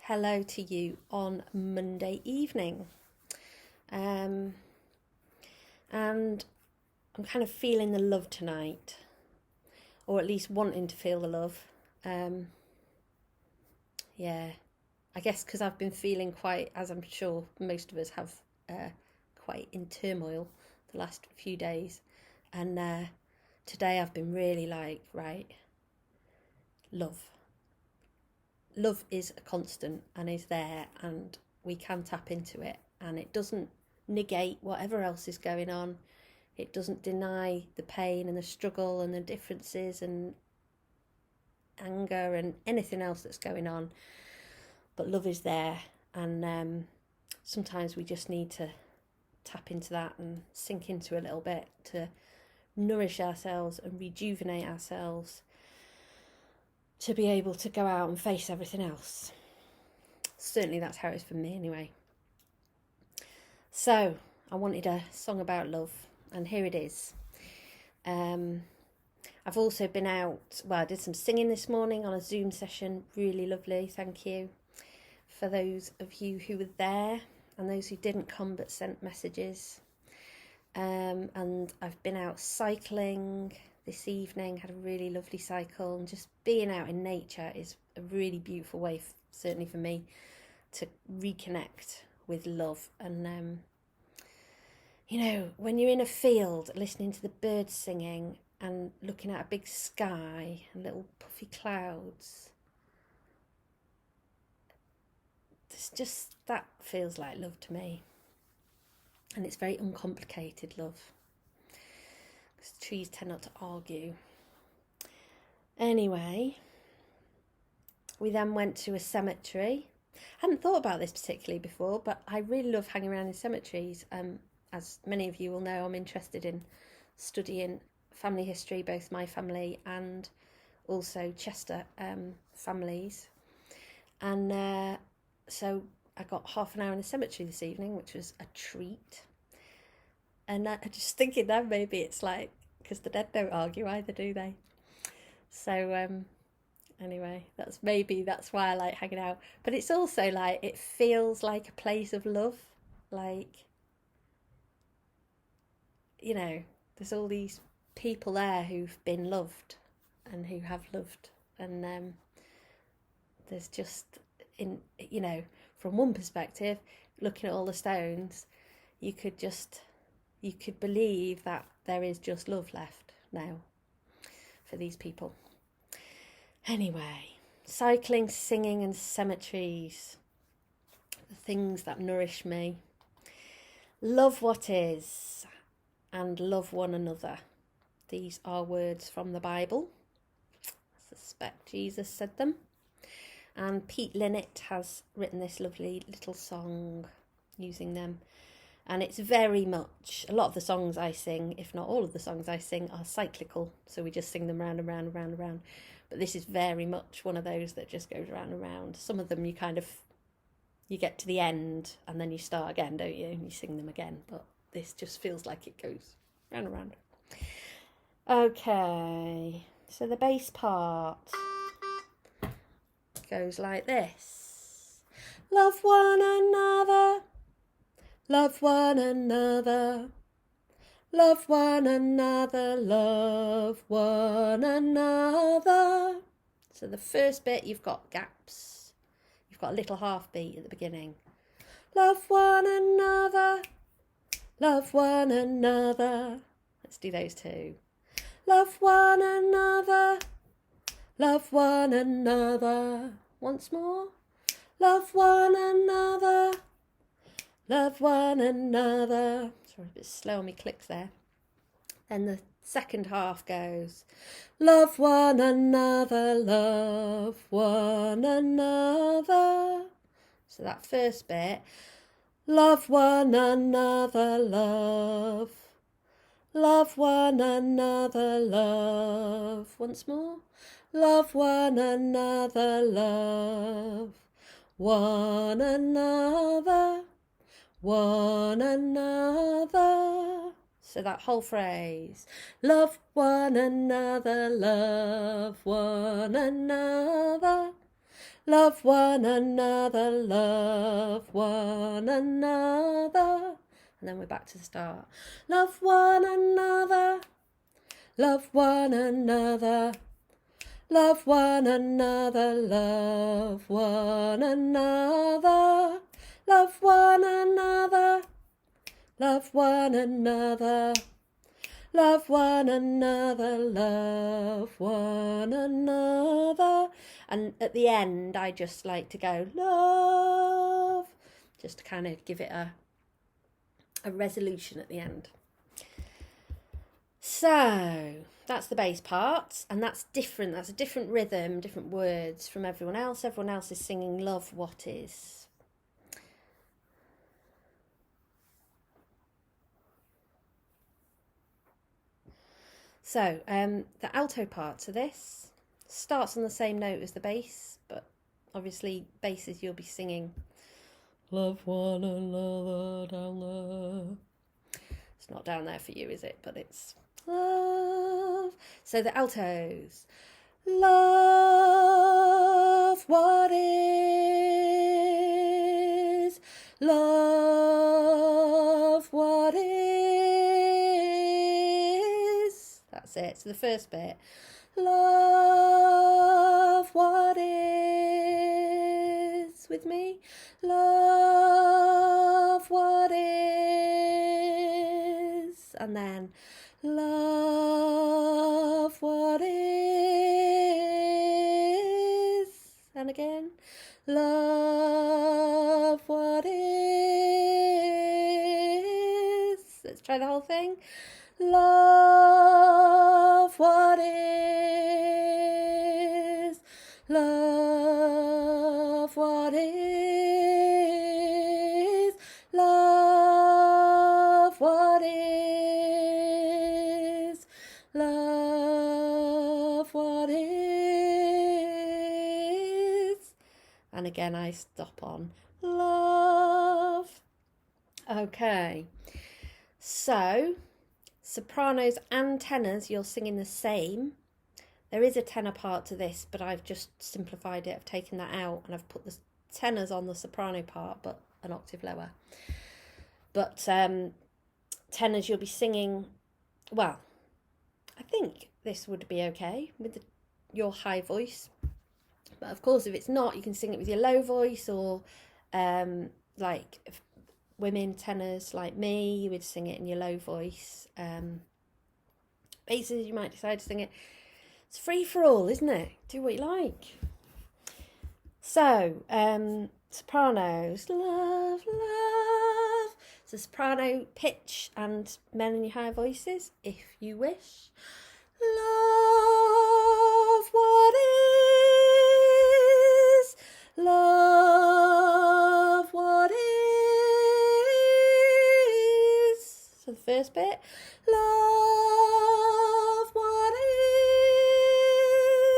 hello to you on Monday evening. And I'm kind of feeling the love tonight, or at least wanting to feel the love. Yeah, I guess because I've been feeling quite, as I'm sure most of us have, quite in turmoil the last few days. And today I've been really like, right, love. Love is a constant and is there, and we can tap into it, and it doesn't negate whatever else is going on. It doesn't deny the pain and the struggle and the differences and anger and anything else that's going on. But love is there, and sometimes we just need to tap into that and sink into a little bit to nourish ourselves and rejuvenate ourselves to be able to go out and face everything else. Certainly that's how it's for me anyway. So I wanted a song about love, and here it is. I've also been out, I did some singing this morning on a Zoom session, really lovely, thank you for those of you who were there and those who didn't come but sent messages. And I've been out cycling this evening, had a really lovely cycle, and just being out in nature is a really beautiful way, certainly for me, to reconnect with love. And when you're in a field listening to the birds singing and looking at a big sky and little puffy clouds, that feels like love to me. And it's very uncomplicated love, because trees tend not to argue. Anyway, we then went to a cemetery. I hadn't thought about this particularly before, but I really love hanging around in cemeteries. As many of you will know, I'm interested in studying family history, both my family and also Chester families. And so I got half an hour in the cemetery this evening, which was a treat. And I just thinking that maybe it's like, because the dead don't argue either, do they? So anyway, that's why I like hanging out. But it's also like, it feels like a place of love. Like, there's all these people there who've been loved and who have loved. And there's just, from one perspective, looking at all the stones, you could believe that there is just love left now for these people. Anyway, cycling, singing and cemeteries, the things that nourish me. Love what is and love one another. These are words from the Bible. I suspect Jesus said them. And Pete Linnett has written this lovely little song using them. And it's very much, a lot of the songs I sing, if not all of the songs I sing, are cyclical. So we just sing them round and round and round and round. But this is very much one of those that just goes round and round. Some of them you get to the end and then you start again, don't you? And you sing them again. But this just feels like it goes round and round. Okay, so the bass part goes like this. Love one another, love one another, love one another, love one another. So the first bit, you've got gaps. You've got a little half beat at the beginning. Love one another, love one another. Let's do those two. Love one another, love one another. Once more. Love one another, love one another. Sorry, a bit slow on my clicks there. Then the second half goes, love one another, love one another. So that first bit, love one another, love one another, love. Once more. Love one another, love one another, one another. So that whole phrase, love one another, love one another, Love one another, love one another. And then we're back to the start. Love one another, love one another. Love one another, love one another. Love one another, love one another. Love one another, love one another. And at the end, I just like to go, love, just to kind of give it a resolution at the end. So that's the bass part, and that's different. That's a different rhythm, different words from everyone else. Everyone else is singing Love What Is. So the alto part to this starts on the same note as the bass, but obviously basses you'll be singing love one another down there. It's not down there for you, is it? But it's love. So the altos. Love what is. Love what is. That's it. So the first bit. Love what is. With me. Love what is. And then love what is. And again, love what is. Let's try the whole thing. Love what is. Love what is. Love what is. Love what is. And again, I stop on love. Okay. So, sopranos and tenors, you're singing the same. There is a tenor part to this, but I've just simplified it. I've taken that out and I've put the tenors on the soprano part, but an octave lower. But tenors, you'll be singing, well, I think this would be okay with your high voice. But of course, if it's not, you can sing it with your low voice, or like women tenors like me, you would sing it in your low voice. Basses, you might decide to sing it. It's free for all, isn't it? Do what you like. So, sopranos, love, love. So soprano pitch and men in your higher voices, if you wish. Love what is. Love what is. So the first bit. Love what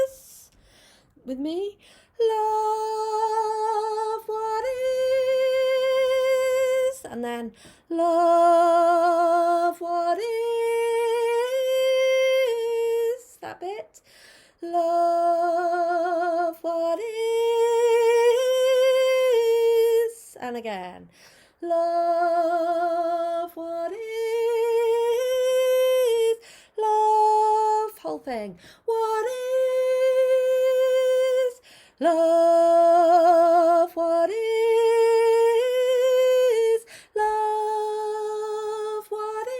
is. With me. Love what is. And then love what is. That bit. Love what is. And again. Love what is. Love. Whole thing. What is. Love what is. Love what is.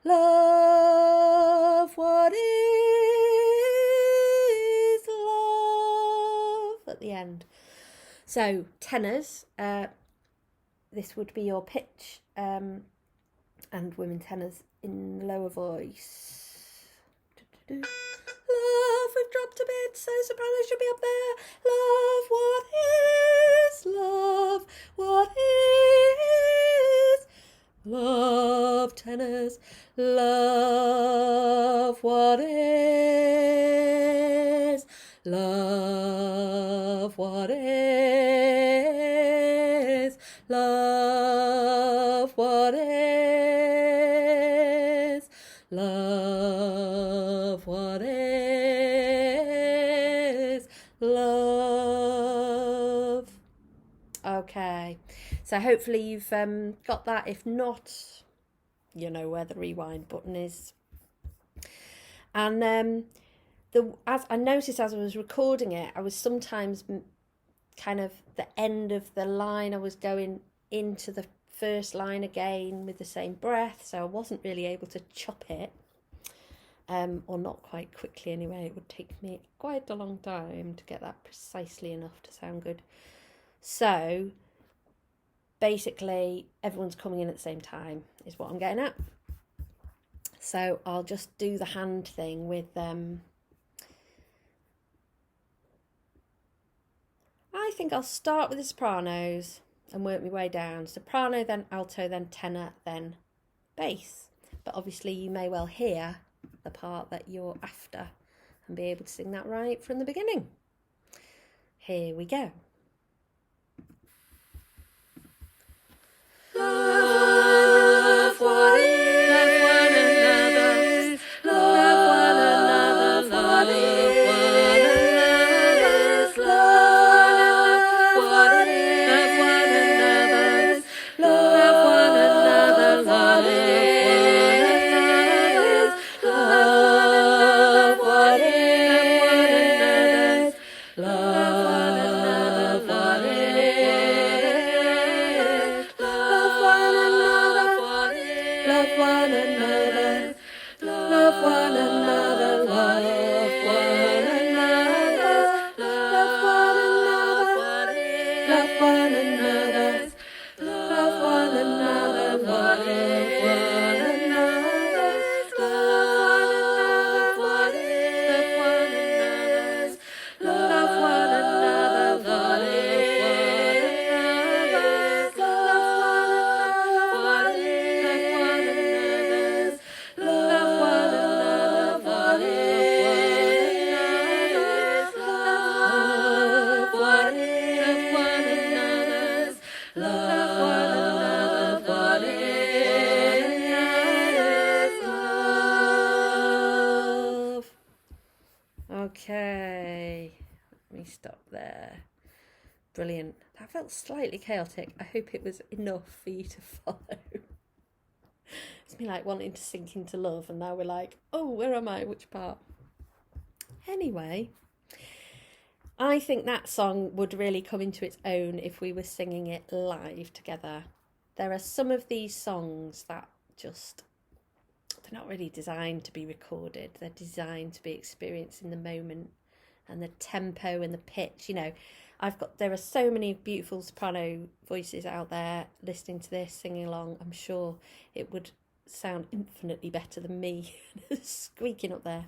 Love what is. Love at the end. So tenors, this would be your pitch, and women tenors in the lower voice. Love, we've dropped a bit, so sopranos should be up there. Love, what is? Love, what is? Love, tenors. Love, what is? Love, what is? Love, what is? Love, what is? love. Okay, so hopefully you've got that. If not, you know where the rewind button is. And as I noticed as I was recording it, I was sometimes kind of the end of the line, I was going into the first line again with the same breath, so I wasn't really able to chop it, or not quite quickly anyway. It would take me quite a long time to get that precisely enough to sound good. So basically everyone's coming in at the same time is what I'm getting at. So I'll just do the hand thing with I think I'll start with the sopranos and work my way down. Soprano, then alto, then tenor, then bass. But obviously you may well hear the part that you're after and be able to sing that right from the beginning. Here we go. Love what is, love one another, love one another, what is, love what is, love one another, love one another, what is, love what is, love one another, what is. Love one another, love one another, love one another, love one another, love one another, love one another, love one another, love one another, love one another, love one another. Okay, let me stop there. Brilliant. That felt slightly chaotic. I hope it was enough for you to follow. It's me like wanting to sink into love, and now we're like, oh, where am I? Which part? Anyway, I think that song would really come into its own if we were singing it live together. There are some of these songs that just, they're not really designed to be recorded. They're designed to be experienced in the moment, and the tempo and the pitch, you know. There are so many beautiful soprano voices out there listening to this, singing along. I'm sure it would sound infinitely better than me squeaking up there.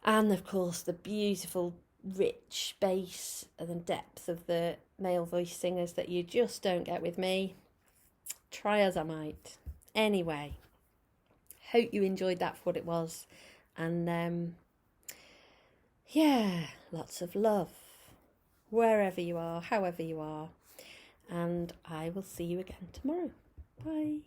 And of course the beautiful rich bass and the depth of the male voice singers that you just don't get with me, try as I might. Anyway, hope you enjoyed that for what it was, and yeah, lots of love wherever you are, however you are, and I will see you again tomorrow. Bye.